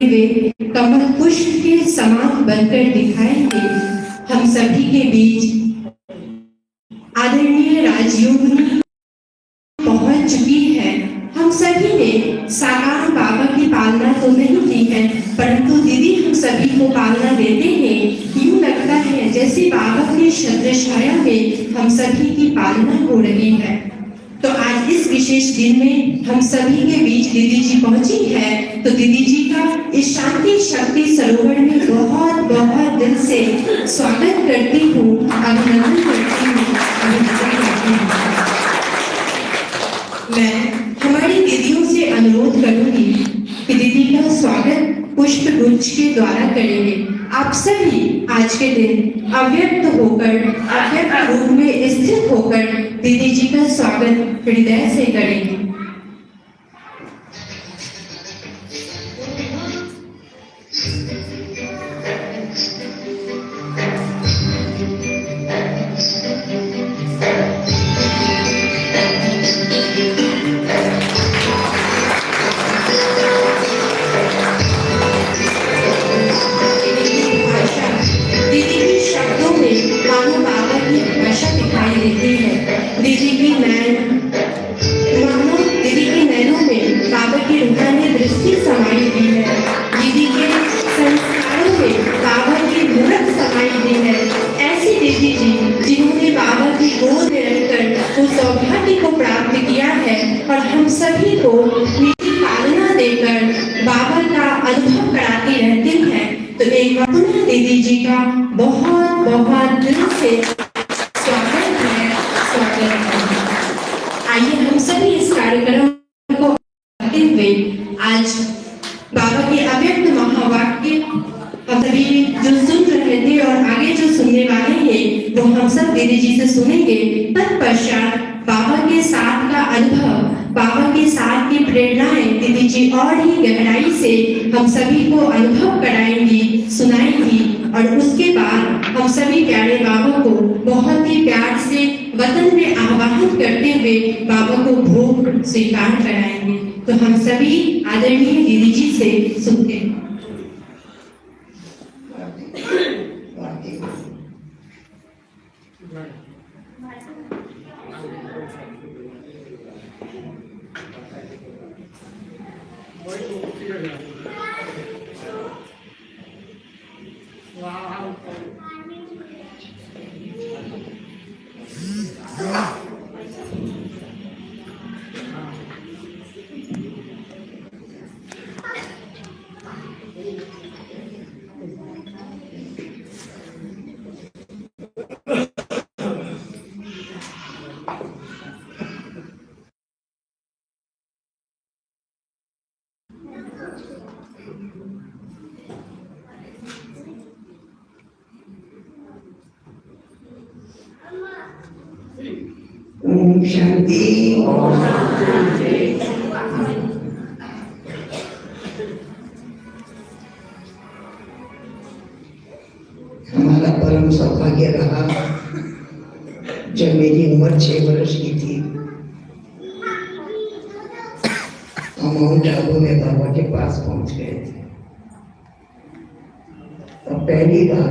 वे कमल पुष्प के समान बनकर दिखाएंगे हम सभी के बीच। आदरणीय राजयोगिनी पहुंच चुकी है। हम सभी ने साकार बाबा की पालना तो नहीं की है, परंतु दीदी हम सभी को पालना देते हैं। यूं लगता है जैसे बाबा की छत्र छाया में हम सभी की पालना हो रही है। तो आज इस विशेष दिन में हम सभी के बीच दीदी जी पहुंची है, तो दीदी जी का इस शांति शक्ति सरोवर में बहुत बहुत दिल से स्वागत करती हूँ, अभिनंदन करती हूँ, अभिनंदन करती हूँ। मैं हमारी दीदियों से अनुरोध करूंगी कि दीदी का स्वागत पुष्प गुच्छ के द्वारा करेंगे। आप सभी आज के दिन अव्यक्त होकर, अव्यक्त रूप में स्थित होकर दीदी जी का स्वागत हृदय से करेंगे। सौभाग्य को प्राप्त किया है और हम सभी को उनकी पालना देकर बाबा का अनुभव कराती रहती है। तो एक बार पुनः दीदी जी का बहुत बहुत दिल से स्वागत है, स्वागत है। आइए हम सभी इस कार्यक्रम को करते हुए आज बाबा के अव्यक्त महावाक्य हम सभी जो सुन रहे थे और आगे जो सुनने वाले हैं वो हम सब दीदी जी से सुनेंगे। तत्पश्चात बाबा के साथ का अनुभव, बाबा के साथ की प्रेरणाएं दीदी जी और ही गहराई से हम सभी को अनुभव कराएंगी, सुनाएंगी और उसके बाद हम सभी प्यारे बाबा को बहुत ही प्यार से वतन में आवाहन करते हुए बाबा को भोग स्वीकार कराएंगे। तो हम सभी आदरणीय दीदी जी से सुनते हैं। ओम शांति। हमारा परम सौभाग्य रहा जब मेरी उम्र 6 वर्ष की थी, हम माउंट आबू में बाबा के पास पहुंच गए थे। और पहली बार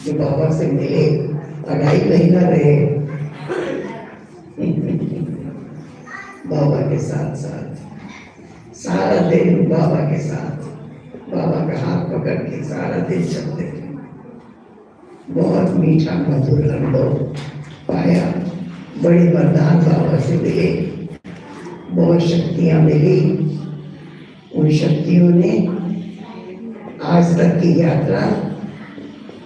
जो बाबा से मिले, 2.5 महीना रहे बाबा के साथ साथ, सारा दिन बाबा के साथ, बाबा का हाथ पकड़ के सारा दिन चलते थे। बहुत मीठा मधुर अनुभव पाया। बड़ी वरदान बाबा से मिले, बहुत शक्तियां मिली। उन शक्तियों ने आज तक की यात्रा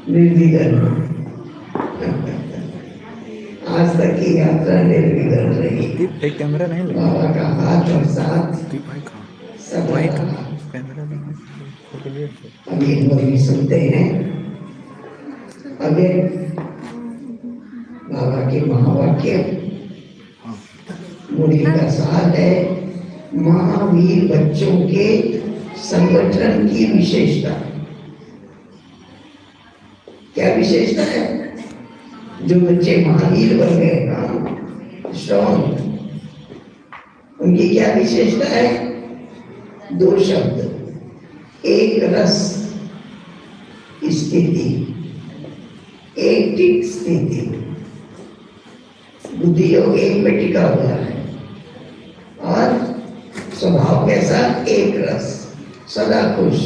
निर्विघ्न, आज तक की यात्रा निर्विघ्न रही। एक कैमरा नहीं लगा, बाबा का हाथ और साथ सब कैमरा नहीं। अभी मुरली सुनते हैं। अभी बाबा के महावाक्य मुरली का सार है, महावीर बच्चों के संगठन की विशेषता। क्या विशेषता है? जो बच्चे महावीर बन गए, स्ट्रॉन्ग, उनकी क्या विशेषता है? 2 शब्द, एक रस स्थिति, एक टिक स्थिति, बुद्धि योग एक में टिका हुआ है और स्वभाव के साथ एक रस, सदा खुश,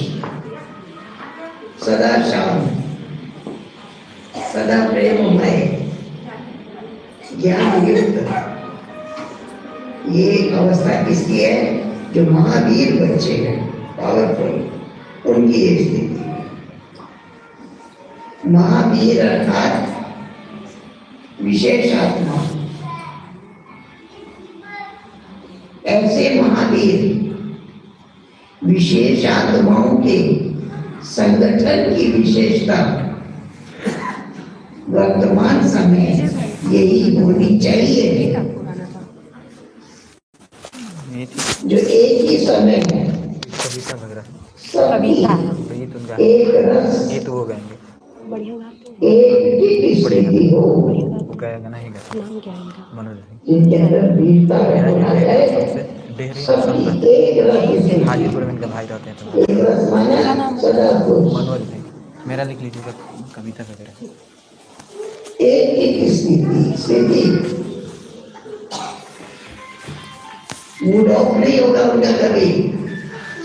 सदा शांत, सदा प्रेममय, ज्ञान युक्त। ये अवस्था किसकी है? जो महावीर बच्चे हैं, पावरफुल, उनकी ये स्थिति। महावीर अर्थात विशेष आत्मा। ऐसे महावीर विशेष आत्माओं के संगठन की विशेषता वर्तमान समय यही होनी चाहिए, जो एक ही समय में कविता लग रहा है। सभी ये तो उनका एक रस, ये तो वो गाएंगे, एक टिक स्थिति हो, वो गाएगा नहीं गाएगा मनोज भाई। जिनके अंदर वीरता होना है, डेहरी सभी एक रस स्थिति, हाजीपुर में इनका भाई रहते हैं तो एक रस माना सदा खुश, मनोज भाई। मेरा लिख लीजिएगा कविता वगैरह। एक स्थिति मूड ऑफ नहीं होगा उनका कभी,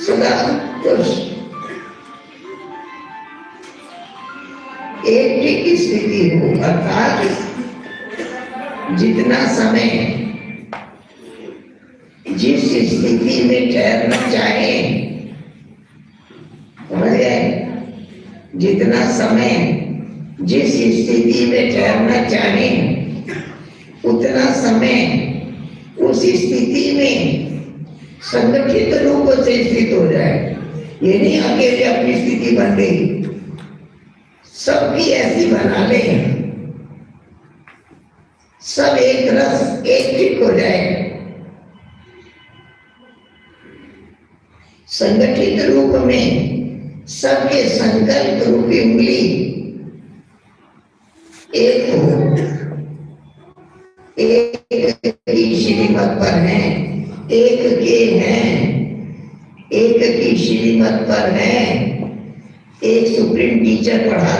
सदा खुश। एक टिक स्थिति हो अर्थात जितना समय जिस स्थिति में ठहरना चाहे, समझ गए? जितना समय जिस स्थिति में ठहरना चाहे उतना समय उस स्थिति में संगठित रूप से स्थित हो जाए। ये नहीं अकेले अपनी स्थिति बन गई, सबकी ऐसी बना ले, सब एक रस एक ठीक हो जाए। संगठित रूप में सबके संकल्प रूपी उंगली एक हो, एक की श्रीमत पर है, एक के हैं, एक की श्रीमत पर है, एक सुप्रीम टीचर पढ़ा